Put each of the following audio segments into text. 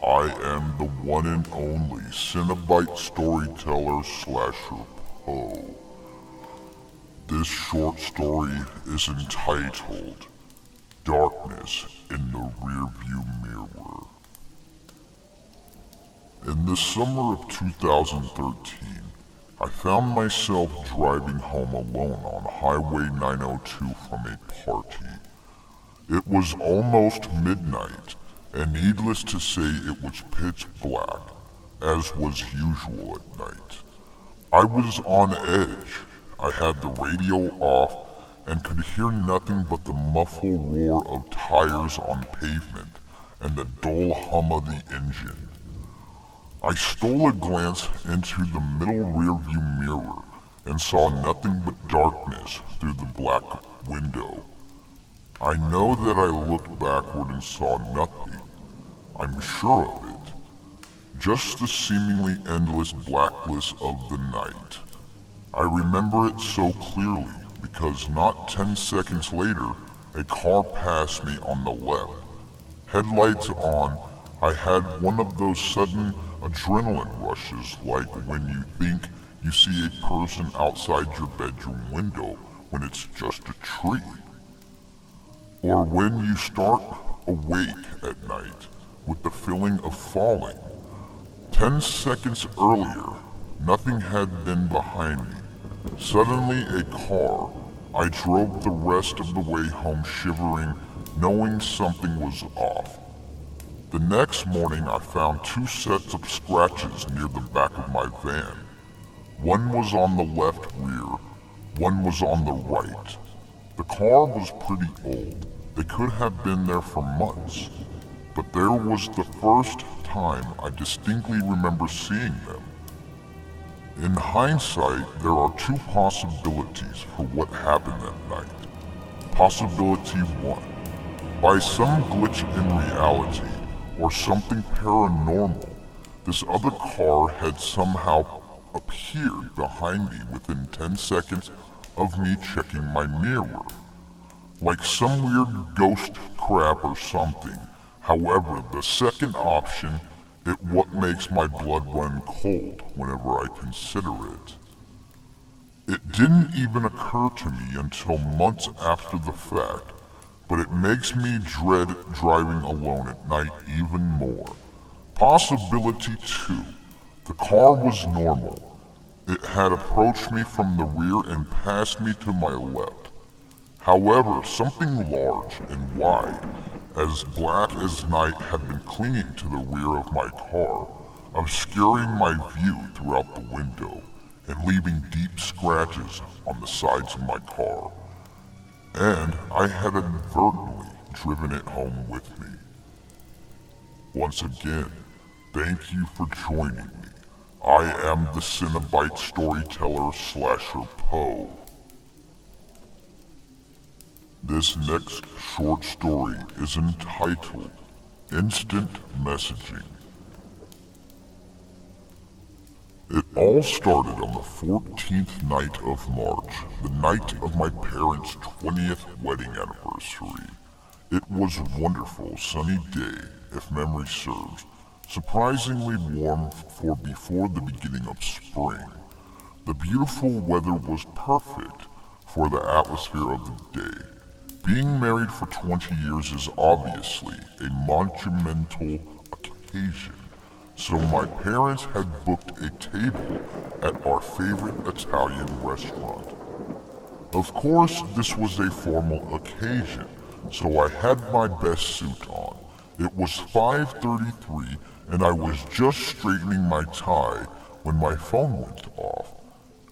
I am the one and only Cenobite storyteller Slasher Poe. This short story is entitled Darkness in the Rearview Mirror. In the summer of 2013, I found myself driving home alone on Highway 902 from a party. It was almost midnight, and needless to say it was pitch black, as was usual at night. I was on edge. I had the radio off and could hear nothing but the muffled roar of tires on pavement and the dull hum of the engine. I stole a glance into the middle rearview mirror and saw nothing but darkness through the black window. I know that I looked backward and saw nothing. I'm sure of it. Just the seemingly endless blackness of the night. I remember it so clearly because not 10 seconds later, a car passed me on the left. Headlights on, I had one of those sudden adrenaline rushes like when you think you see a person outside your bedroom window when it's just a tree. Or when you start awake at night with the feeling of falling. 10 seconds earlier, nothing had been behind me. Suddenly a car. I drove the rest of the way home shivering, knowing something was off. The next morning I found 2 sets of scratches near the back of my van. One was on the left rear, one was on the right. The car was pretty old. They could have been there for months, but there was the first time I distinctly remember seeing them. In hindsight, there are 2 possibilities for what happened that night. Possibility 1. By some glitch in reality, or something paranormal, this other car had somehow appeared behind me within 10 seconds of me checking my mirror. Like some weird ghost crap or something. However, the second option is what makes my blood run cold whenever I consider it. It didn't even occur to me until months after the fact, but it makes me dread driving alone at night even more. Possibility 2. The car was normal. It had approached me from the rear and passed me to my left. However, something large and wide, as black as night, had been clinging to the rear of my car, obscuring my view throughout the window and leaving deep scratches on the sides of my car. And I had inadvertently driven it home with me. Once again, thank you for joining me. I am the Cenobite storyteller Slasher Poe. This next short story is entitled Instant Messaging. It all started on the 14th night of March, the night of my parents' 20th wedding anniversary. It was a wonderful sunny day, if memory serves, surprisingly warm for before the beginning of spring. The beautiful weather was perfect for the atmosphere of the day. Being married for 20 years is obviously a monumental occasion, so my parents had booked a table at our favorite Italian restaurant. Of course, this was a formal occasion, so I had my best suit on. It was 5:33 and I was just straightening my tie when my phone went off.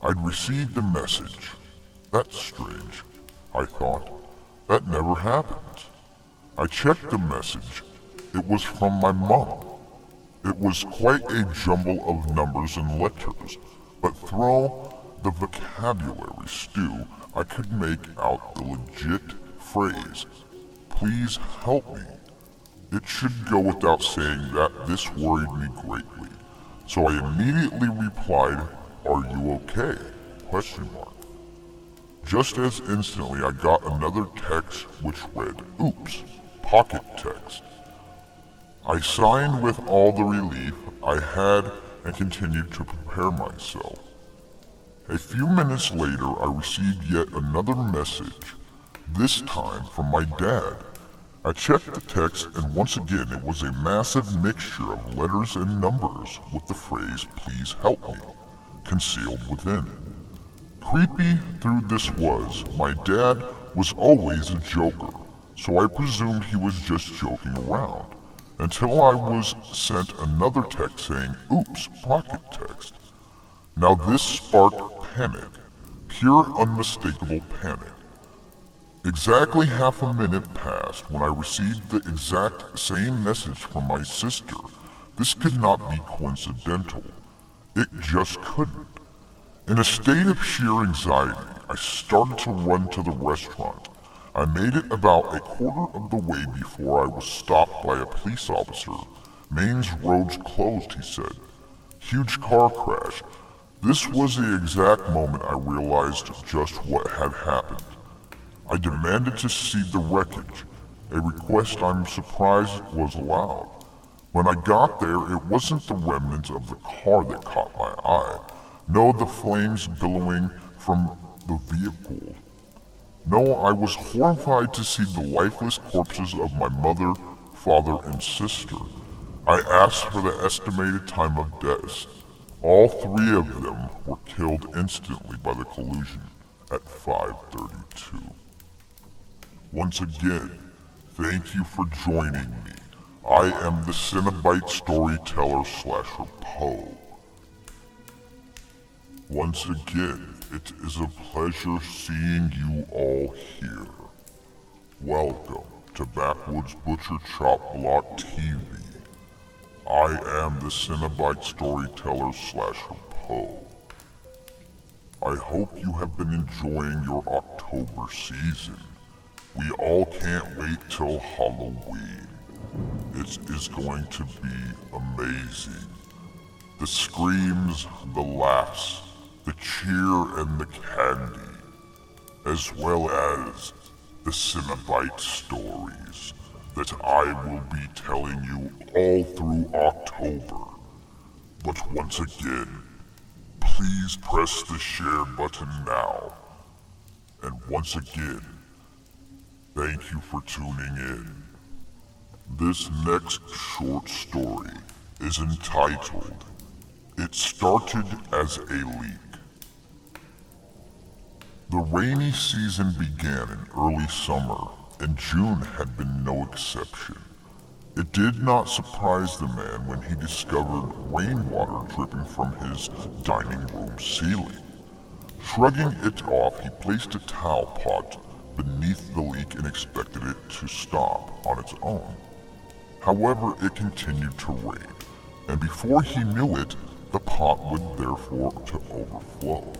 I'd received a message. That's strange, I thought. That never happened. I checked the message. It was from my mom. It was quite a jumble of numbers and letters, but through the vocabulary stew, I could make out the legit phrase, "Please help me." It should go without saying that this worried me greatly, so I immediately replied, "Are you okay?" Just as instantly I got another text which read, "Oops, pocket text." I signed with all the relief I had and continued to prepare myself. A few minutes later, I received yet another message, this time from my dad. I checked the text, and once again it was a massive mixture of letters and numbers with the phrase, "Please help me," concealed within. Creepy through this was, my dad was always a joker, so I presumed he was just joking around, until I was sent another text saying, "Oops, pocket text." Now this sparked panic, pure unmistakable panic. Exactly half a minute passed when I received the exact same message from my sister. This could not be coincidental. It just couldn't. In a state of sheer anxiety, I started to run to the restaurant. I made it about a quarter of the way before I was stopped by a police officer. "Maine's roads closed," he said. "Huge car crash." This was the exact moment I realized just what had happened. I demanded to see the wreckage, a request I'm surprised was allowed. When I got there, it wasn't the remnants of the car that caught my eye. No, the flames billowing from the vehicle. No, I was horrified to see the lifeless corpses of my mother, father, and sister. I asked for the estimated time of death. All three of them were killed instantly by the collision at 5:32. Once again, thank you for joining me. I am the Cenobite Storyteller Slasher Poe. Once again, it is a pleasure seeing you all here. Welcome to Backwoods Butcher Chop Block TV. I am the Cenobite Storyteller Slasher Poe. I hope you have been enjoying your October season. We all can't wait till Halloween. It is going to be amazing. The screams, the laughs, the cheer, and the candy, as well as the Cenobite stories that I will be telling you all through October. But once again, please press the share button now. And once again, thank you for tuning in. This next short story is entitled, "It Started as a Leak." The rainy season began in early summer, and June had been no exception. It did not surprise the man when he discovered rainwater dripping from his dining room ceiling. Shrugging it off, he placed a towel pot beneath the leak and expected it to stop on its own. However, it continued to rain, and before he knew it, the pot would therefore to overflow.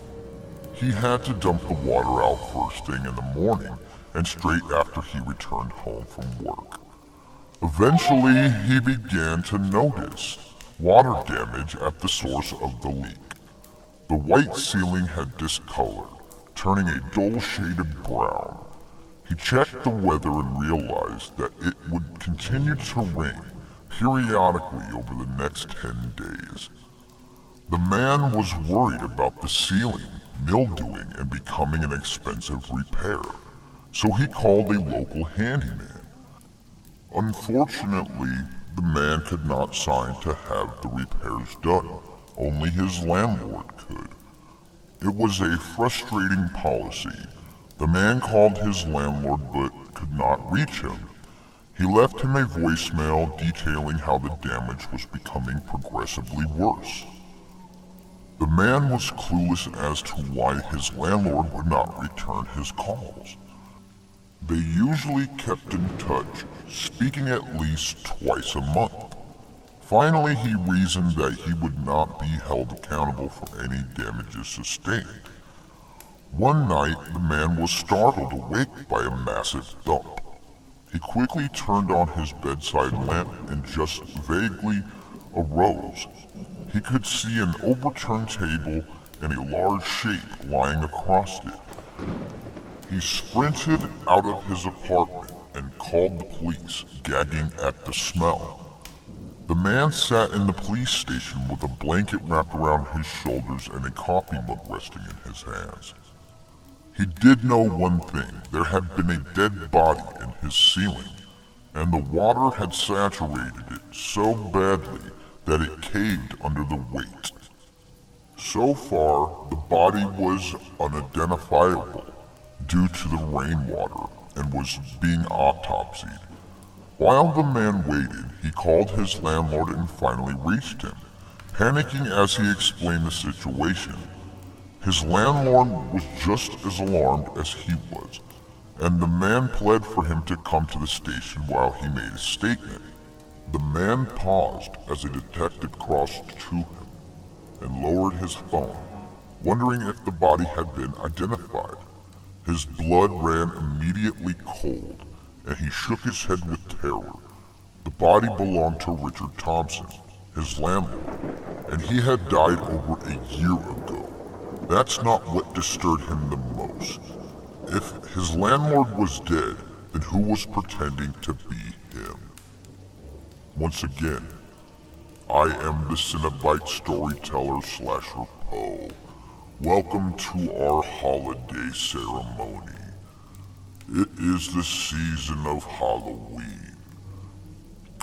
He had to dump the water out first thing in the morning and straight after he returned home from work. Eventually, he began to notice water damage at the source of the leak. The white ceiling had discolored, turning a dull shade of brown. He checked the weather and realized that it would continue to rain periodically over the next 10 days. The man was worried about the ceiling mildewing and becoming an expensive repair, so he called a local handyman. Unfortunately, the man could not sign to have the repairs done. Only his landlord could. It was a frustrating policy. The man called his landlord but could not reach him. He left him a voicemail detailing how the damage was becoming progressively worse. The man was clueless as to why his landlord would not return his calls. They usually kept in touch, speaking at least twice a month. Finally, he reasoned that he would not be held accountable for any damages sustained. One night, the man was startled awake by a massive thump. He quickly turned on his bedside lamp and just vaguely arose. He could see an overturned table and a large shape lying across it. He sprinted out of his apartment and called the police, gagging at the smell. man sat in the police station with a blanket wrapped around his shoulders and a coffee mug resting in his hands. He did know one thing. There had been a dead body in his ceiling, and the water had saturated it so badly that it caved under the weight. So far, the body was unidentifiable due to the rainwater and was being autopsied. While the man waited, he called his landlord and finally reached him, panicking as he explained the situation. His landlord was just as alarmed as he was, and the man pled for him to come to the station while he made a statement. The man paused as a detective crossed to him and lowered his phone, wondering if the body had been identified. His blood ran immediately cold, and he shook his head with terror. The body belonged to Richard Thompson, his landlord, and he had died over a year ago. That's not what disturbed him the most. If his landlord was dead, then who was pretending to be him? Once again, I am the Cenobite storyteller Slasher Poe. Welcome to our holiday ceremony. It is the season of Halloween,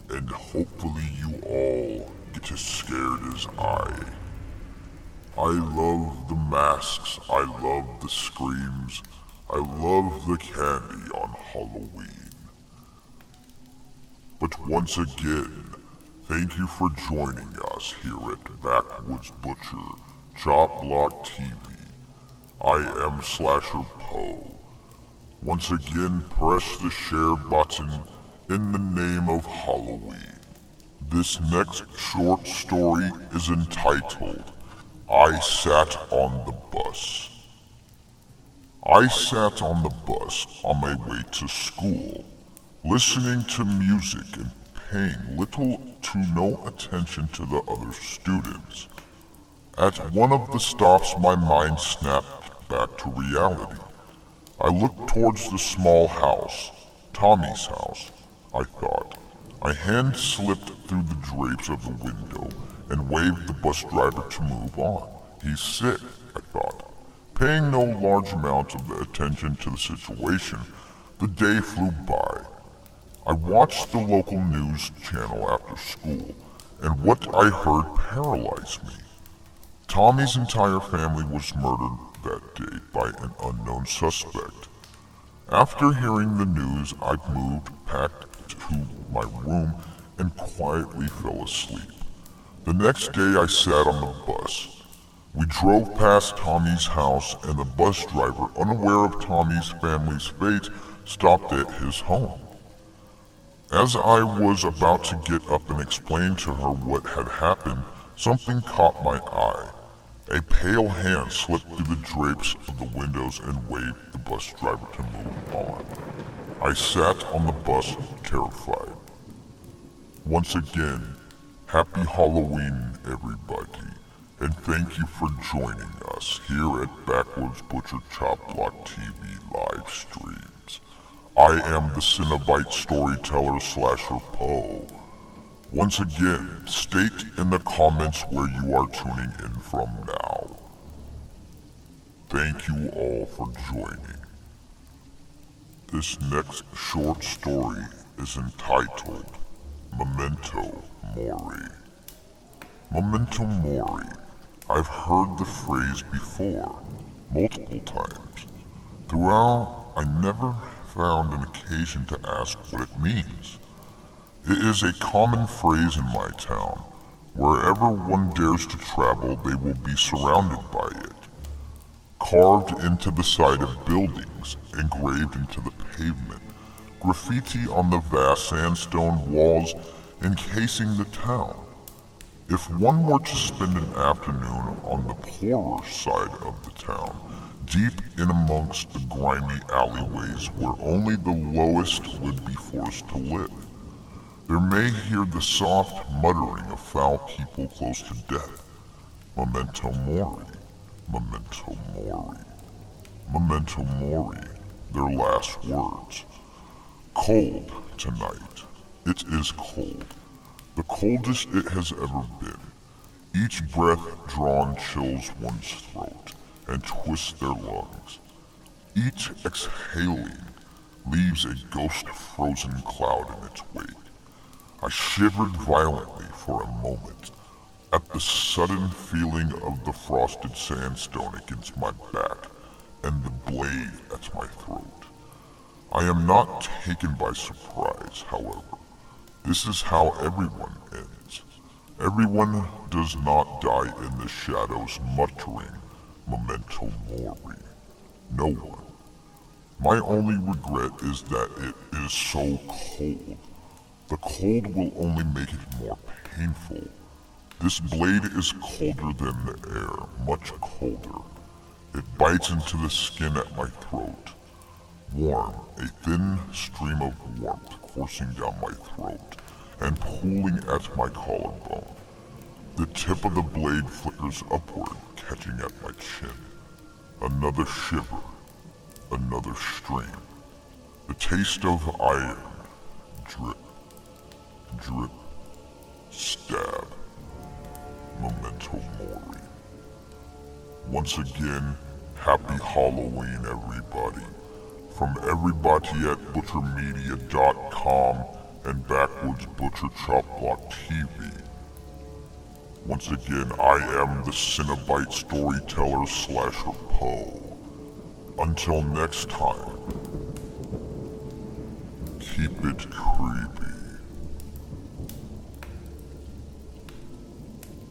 and hopefully you all get as scared as I. I love the masks, I love the screams, I love the candy on Halloween. But once again, thank you for joining us here at Backwoods Butcher Chop Block TV. I am Slasher Poe. Once again, press the share button in the name of Halloween. This next short story is entitled, I Sat on the Bus. I sat on the bus on my way to school, listening to music and paying little to no attention to the other students. At one of the stops, my mind snapped back to reality. I looked towards the small house, Tommy's house, I thought. My hand slipped through the drapes of the window and waved the bus driver to move on. He's sick, I thought. Paying no large amount of attention to the situation, the day flew by. I watched the local news channel after school, and what I heard paralyzed me. Tommy's entire family was murdered that day by an unknown suspect. After hearing the news, I moved, packed to my room, and quietly fell asleep. The next day I sat on the bus. We drove past Tommy's house, and the bus driver, unaware of Tommy's family's fate, stopped at his home. As I was about to get up and explain to her what had happened, something caught my eye. A pale hand slipped through the drapes of the windows and waved the bus driver to move on. I sat on the bus, terrified. Once again, happy Halloween, everybody, and thank you for joining us here at Backwoods Butcher Chop Block TV live streams. I am the Cenobite storyteller Slasher Poe. Once again, state in the comments where you are tuning in from now. Thank you all for joining. This next short story is entitled Memento Mori. Memento Mori. I've heard the phrase before, multiple times. Throughout, I never found an occasion to ask what it means. It is a common phrase in my town. Wherever one dares to travel, they will be surrounded by it. Carved into the side of buildings, engraved into the pavement, graffiti on the vast sandstone walls encasing the town. If one were to spend an afternoon on the poorer side of the town, deep in amongst the grimy alleyways where only the lowest would be forced to live, there may hear the soft muttering of foul people close to death. Memento mori, memento mori, memento mori, their last words. Cold tonight. It is cold. The coldest it has ever been. Each breath drawn chills one's throat and twists their lungs. Each exhaling leaves a ghost-frozen cloud in its wake. I shivered violently for a moment at the sudden feeling of the frosted sandstone against my back and the blade at my throat. I am not taken by surprise, however. This is how everyone ends. Everyone does not die in the shadows muttering memento mori. No one. My only regret is that it is so cold. The cold will only make it more painful. This blade is colder than the air, much colder. It bites into the skin at my throat. Warm, a thin stream of warmth coursing down my throat and pulling at my collarbone. The tip of the blade flickers upward, catching at my chin. Another shiver. Another strain. The taste of iron. Drip. Drip. Stab. Memento mori. Once again, happy Halloween, everybody. From everybody at butchermedia.com and Backwoods Butcher Chop Block TV. Once again, I am the Cinnabite Storyteller Slasher Poe. Until next time, keep it creepy.